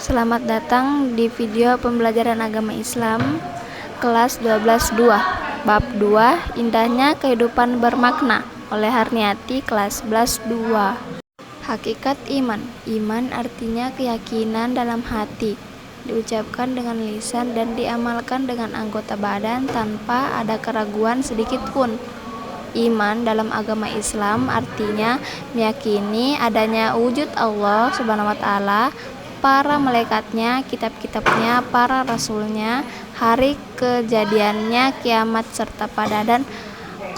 Selamat datang di video pembelajaran agama Islam kelas 12.2 Bab 2 Indahnya Kehidupan Bermakna oleh Harniati kelas 11.2. Hakikat iman. Iman artinya keyakinan dalam hati, diucapkan dengan lisan dan diamalkan dengan anggota badan tanpa ada keraguan sedikit pun. Iman dalam agama Islam artinya meyakini adanya wujud Allah Subhanahu wa Ta'ala, para malaikatnya, kitab-kitabnya, para rasulnya, hari kejadiannya, kiamat, serta pada dan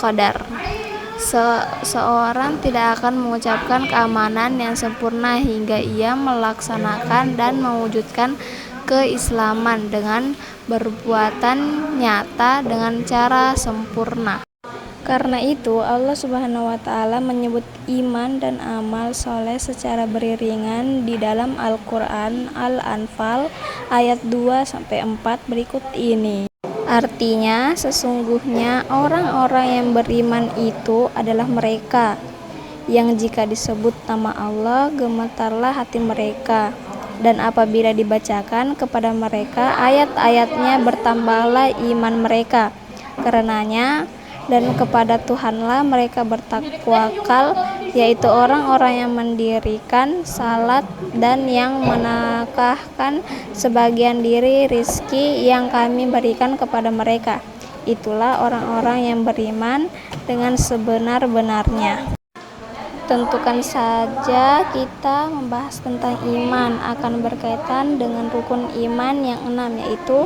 qadar. Seorang tidak akan mengucapkan keamanan yang sempurna hingga ia melaksanakan dan mewujudkan keislaman dengan perbuatan nyata dengan cara sempurna. Karena itu, Allah Subhanahu wa Ta'ala menyebut iman dan amal soleh secara beriringan di dalam Al-Quran Al-Anfal ayat 2-4 berikut ini. Artinya, sesungguhnya orang-orang yang beriman itu adalah mereka yang jika disebut nama Allah, gemetarlah hati mereka, dan apabila dibacakan kepada mereka ayat-ayatnya, bertambahlah iman mereka karenanya, dan kepada Tuhanlah mereka bertakwakal, yaitu orang-orang yang mendirikan salat dan yang menafkahkan sebagian dari rizki yang kami berikan kepada mereka. Itulah orang-orang yang beriman dengan sebenar-benarnya. Tentukan saja kita membahas tentang iman akan berkaitan dengan rukun iman yang 6, yaitu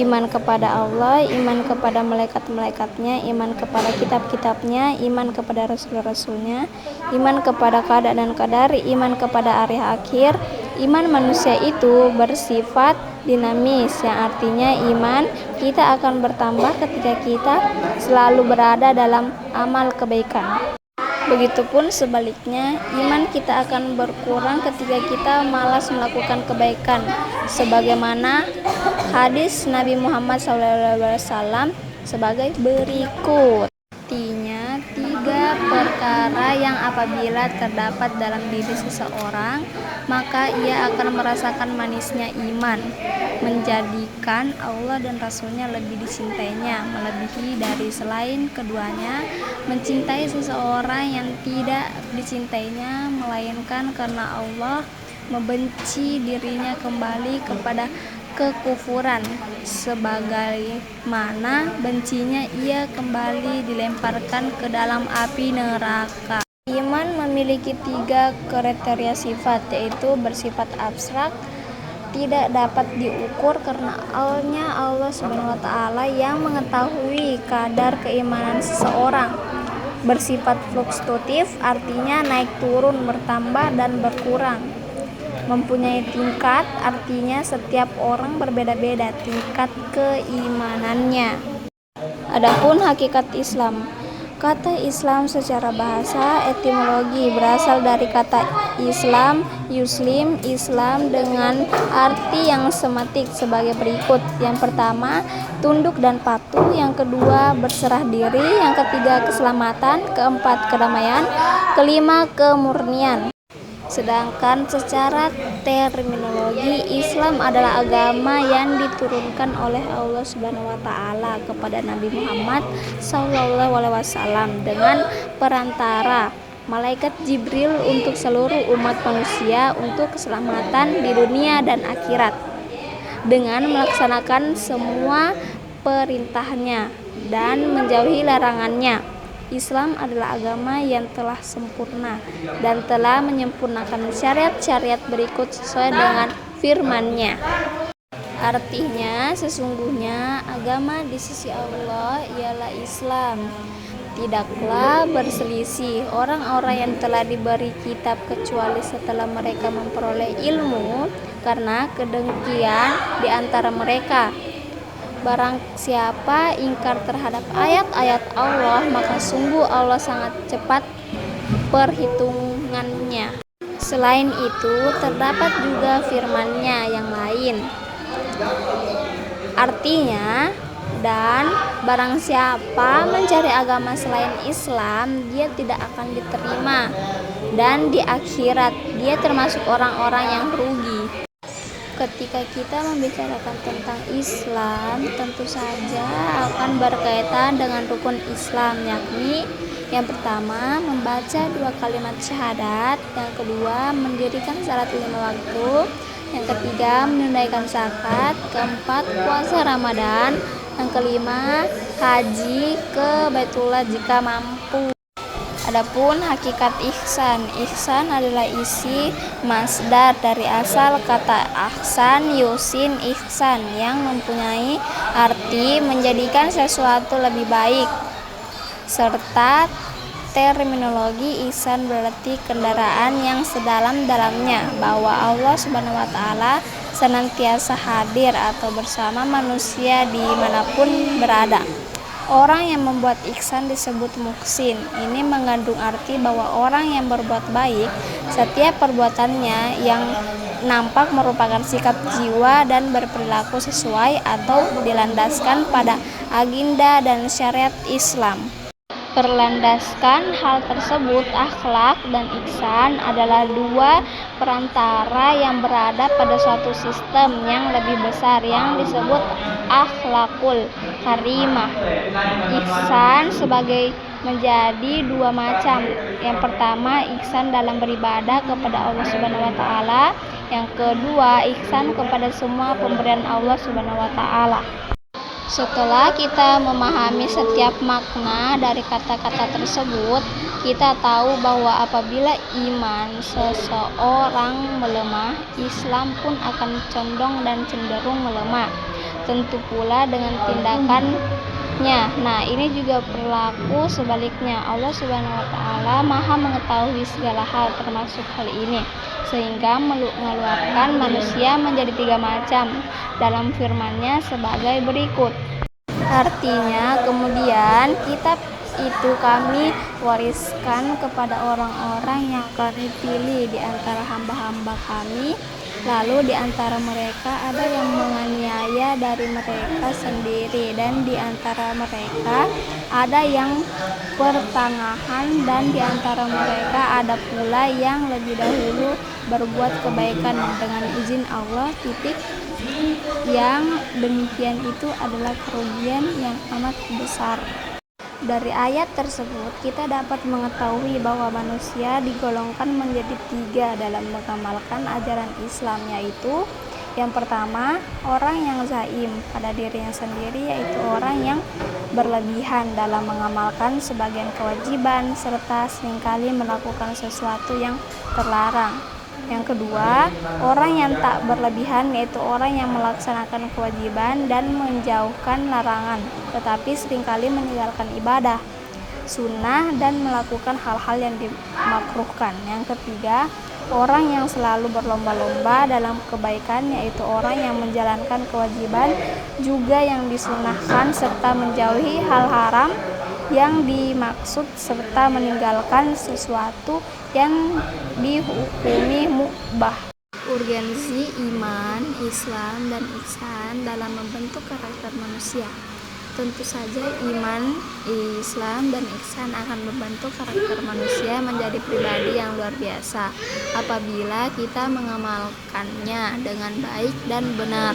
iman kepada Allah, iman kepada malaikat-malaikatnya, iman kepada kitab-kitabnya, iman kepada rasul-rasulnya, iman kepada qada dan qadar, iman kepada hari akhir. Iman manusia itu bersifat dinamis, yang artinya iman kita akan bertambah ketika kita selalu berada dalam amal kebaikan. Begitupun sebaliknya, iman kita akan berkurang ketika kita malas melakukan kebaikan, sebagaimana hadis Nabi Muhammad SAW sebagai berikut. Artinya, 3 perkara yang apabila terdapat dalam diri seseorang, maka ia akan merasakan manisnya iman, menjadikan Allah dan Rasulnya lebih dicintainya, melebihi dari selain keduanya, mencintai seseorang yang tidak dicintainya, melainkan karena Allah membenci dirinya kembali kepada kekufuran, sebagaimana bencinya ia kembali dilemparkan ke dalam api neraka. Iman memiliki 3 kriteria sifat, yaitu bersifat abstrak, tidak dapat diukur karena Allah Subhanahu wa Ta'ala yang mengetahui kadar keimanan seseorang. Bersifat fluktuatif, artinya naik turun, bertambah dan berkurang. Mempunyai tingkat, artinya setiap orang berbeda-beda tingkat keimanannya. Adapun hakikat Islam. Kata Islam secara bahasa etimologi berasal dari kata Islam, Yuslim, Islam, dengan arti yang sematik sebagai berikut. Yang pertama, tunduk dan patuh. Yang kedua, berserah diri. Yang ketiga, keselamatan. Keempat, kedamaian. Kelima, kemurnian. Sedangkan secara terminologi, Islam adalah agama yang diturunkan oleh Allah Subhanahu wa Ta'ala kepada Nabi Muhammad SAW dengan perantara malaikat Jibril untuk seluruh umat manusia untuk keselamatan di dunia dan akhirat, dengan melaksanakan semua perintahnya dan menjauhi larangannya. Islam adalah agama yang telah sempurna dan telah menyempurnakan syariat-syariat berikut sesuai dengan firman-Nya. Artinya, sesungguhnya agama di sisi Allah ialah Islam. Tidaklah berselisih orang-orang yang telah diberi kitab kecuali setelah mereka memperoleh ilmu karena kedengkian di antara mereka. Barang siapa ingkar terhadap ayat-ayat Allah, maka sungguh Allah sangat cepat perhitungannya. Selain itu, terdapat juga firman-Nya yang lain. Artinya, dan barang siapa mencari agama selain Islam, dia tidak akan diterima, dan di akhirat dia termasuk orang-orang yang rugi. Ketika kita membicarakan tentang Islam, tentu saja akan berkaitan dengan rukun Islam, yakni yang pertama membaca 2 kalimat syahadat, yang kedua mendirikan salat 5 waktu, yang ketiga menunaikan zakat, keempat puasa Ramadan, yang kelima haji ke Baitullah jika mampu. Adapun hakikat ihsan, ihsan adalah isi masdar dari asal kata ahsan yusin ihsan yang mempunyai arti menjadikan sesuatu lebih baik, serta terminologi ihsan berarti kendaraan yang sedalam-dalamnya, bahwa Allah Subhanahu wa taala senantiasa hadir atau bersama manusia dimanapun berada. Orang yang membuat ihsan disebut muhsin. Ini mengandung arti bahwa orang yang berbuat baik, setiap perbuatannya yang nampak merupakan sikap jiwa dan berperilaku sesuai atau dilandaskan pada agenda dan syariat Islam. Berlandaskan hal tersebut, akhlak dan ihsan adalah 2 perantara yang berada pada suatu sistem yang lebih besar yang disebut akhlakul karimah. Ihsan sebagai menjadi 2 macam. Yang pertama, ihsan dalam beribadah kepada Allah Subhanahu wa taala. Yang kedua, ihsan kepada semua pemberian Allah Subhanahu wa taala. Setelah kita memahami setiap makna dari kata-kata tersebut, kita tahu bahwa apabila iman seseorang melemah, Islam pun akan condong dan cenderung melemah. Tentu pula dengan tindakannya. Nah, ini juga berlaku sebaliknya. Allah Subhanahu wa taala Maha mengetahui segala hal termasuk hal ini, sehingga mengeluarkan manusia menjadi 3 macam dalam firman-Nya sebagai berikut. Artinya, kemudian kitab itu kami wariskan kepada orang-orang yang kami pilih di antara hamba-hamba kami. Lalu di antara mereka ada yang menganiaya dari mereka sendiri, dan di antara mereka ada yang pertengahan, dan di antara mereka ada pula yang lebih dahulu berbuat kebaikan dengan izin Allah. Yang demikian itu adalah kerugian yang amat besar. Dari ayat tersebut kita dapat mengetahui bahwa manusia digolongkan menjadi 3 dalam mengamalkan ajaran Islam, yaitu yang pertama, orang yang zaim pada dirinya sendiri, yaitu orang yang berlebihan dalam mengamalkan sebagian kewajiban serta seringkali melakukan sesuatu yang terlarang. Yang kedua, orang yang tak berlebihan, yaitu orang yang melaksanakan kewajiban dan menjauhkan larangan, tetapi seringkali meninggalkan ibadah sunnah dan melakukan hal-hal yang dimakruhkan. Yang ketiga, orang yang selalu berlomba-lomba dalam kebaikan, yaitu orang yang menjalankan kewajiban juga yang disunnahkan serta menjauhi hal haram yang dimaksud serta meninggalkan sesuatu yang dihukumi mubah. Urgensi iman, Islam, dan ihsan dalam membentuk karakter manusia. Tentu saja iman, Islam, dan ihsan akan membentuk karakter manusia menjadi pribadi yang luar biasa apabila kita mengamalkannya dengan baik dan benar.